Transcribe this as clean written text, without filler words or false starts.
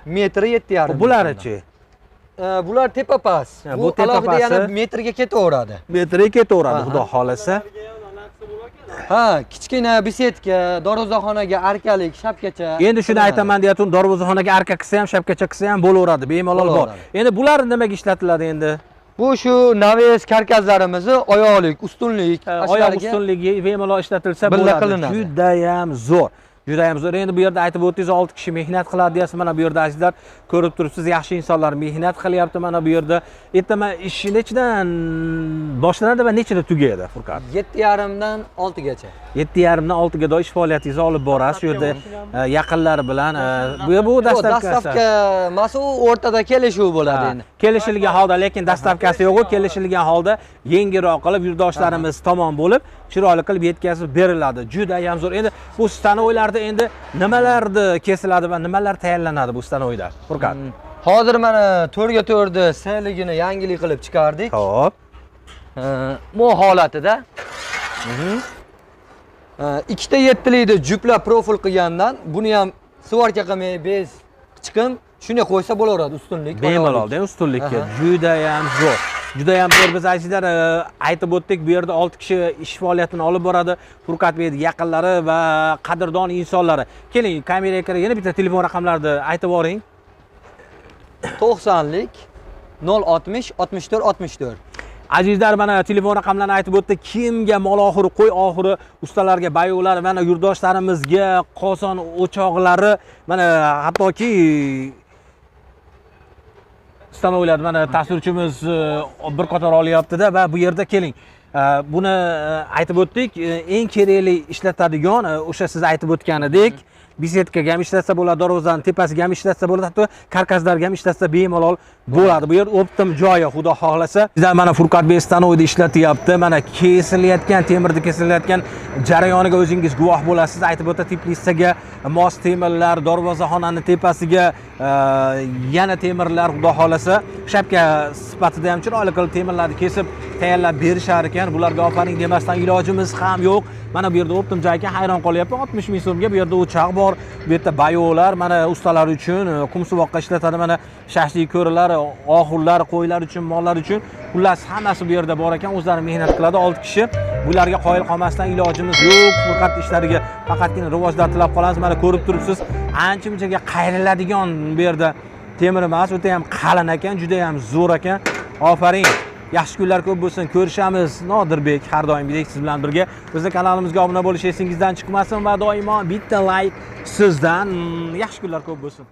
metri 7,5. Bularchi. Bular tepa past. Bu tepa alohida pasti. yana metrga ketaveradi. Metrga ketaveradi, xudo xolasa. Ha, kichkina besetka, darvozaxonaga arkalik, shapkacha. Endi shuni aytaman deyatun, darvozaxonaga arka qilsa ham, shapkacha qilsa ham bo'laveradi, bemalol bor. Endi bular nimaga ishlatiladi endi? Bu shu naves karkaslarimizni oyoqlik, ustunlik, oyoq ustunligi bemalol ishlatilsa bo'ladi. Juda ham zo'r. Juda ham zo'r. Endi bu yerda aytib o'tdingiz, 6 kishi mehnat qiladi deysiz. Mana bu yerda azizlar ko'rib turibsiz, yaxshi insonlar mehnat qilyapti mana bu yerda. Ertaman ish nechidan boshlanadi va nechida tugaydi, Furqat? 7:30 dan 6 gacha. 7:30 dan 6 gacha ish faoliyatingizni olib borasiz. Shu yerda yaqinlar bilan bu dastavka masu o'rtada kelishuv bo'ladi endi. Kelishilgan holda, lekin dastavkasi yo'q, kelishilgan holda yengilroq qilib yurtdoshlarimiz tomon bo'lib, chiroyli qilib yetkazib beriladi. Juda ham zo'r. Endi bu stanoylarda endi nimalarni kesiladi va nimalar tayyorlanadi bu stanoyda? Furqat. Hozir mana 4x4 ni sayligini yangilik qilib chiqardik. Xo'p. Bu holatida. Ikkita 7likni juplab profil qilgandan buni ham svarka qilmay bez chiqim shunday qo'ysa bo'laveradi ustunlik. Bemalol, ustunlikka juda ham zo'r. Juda ham zo'r. Biz azizlar aytib o'tdik, bu yerda 6 kishi ish faoliyatini olib boradi. Furqat Bey yaqinlari va qadrdon insonlari. Keling, kameraga kirib yana bitta telefon raqamlarini aytib boring. 90lik 060 64 64. Azizlar, mana telefon raqamlarini aytib o'tdi. Kimga mol oxiri, qo'y oxiri, ustalarga, bayovlar, mana yurdoshlarimizga qozon o'choqlari, mana hattoki stanoylar mana tasvirchimiz bir qator olyapti-da va bu yerda keling. Buni aytib o'tdik, eng kerakli ishlatadigan o'sha siz aytib o'tganidek besetkaga ham ishlatsa bo'ladi, darvozaning tepasiga ham ishlatsa bo'ladi, hatto karkaslarga ham ishlatsa bemalol bo'ladi. Bu yer optim joyi, xudo xolasa. Bizlar mana Furqat Bey stanoyda ishlatyapti. Mana kesilayotgan, temirni kesilayotgan jarayoniga o'zingiz guvoh bo'lasiz. Aytib o'tdi, teplitsaga mos temirlar, darvozaxonaning tepasiga yana temirlar, xudo xolasa. Shapka sifatida ham chiroyli qilib temirlarni kesib tayyorlab berishar ekan. Bularga ofaring demasdan ilojimiz ham yo'q. Mana bu yerda optim joyga hayron qolyapman. 60 ming so'mga bu yerda o'choq bor. Bu yerda bayovlar, mana ustalar uchun qumsuvoqqa ishlatadi, mana shashlik ko'rilar, oxurlar, qo'ylar uchun, mollar uchun. Xullas hammasi bu yerda bor ekan. O'zlari mehnat qiladi 6 kishi. Bularga qoyil qolmasdan ilojimiz yo'q. Faqat ishlariga faqatgina rivojlar tilab qolamiz. Mana ko'rib turibsiz, ancha-munchaga qayriladigan bu yerda temir emas, o'ta ham qalin ekan, juda ham zo'r ekan. Ofaring. Yaxshi kunlar ko'p bo'lsin. Ko'rishamiz. Nodirbek har doimgidek siz bilan birga. Bizning kanalimizga obuna bo'lish esingizdan chiqmasin va doimo bitta like sizdan. Yaxshi kunlar ko'p bo'lsin.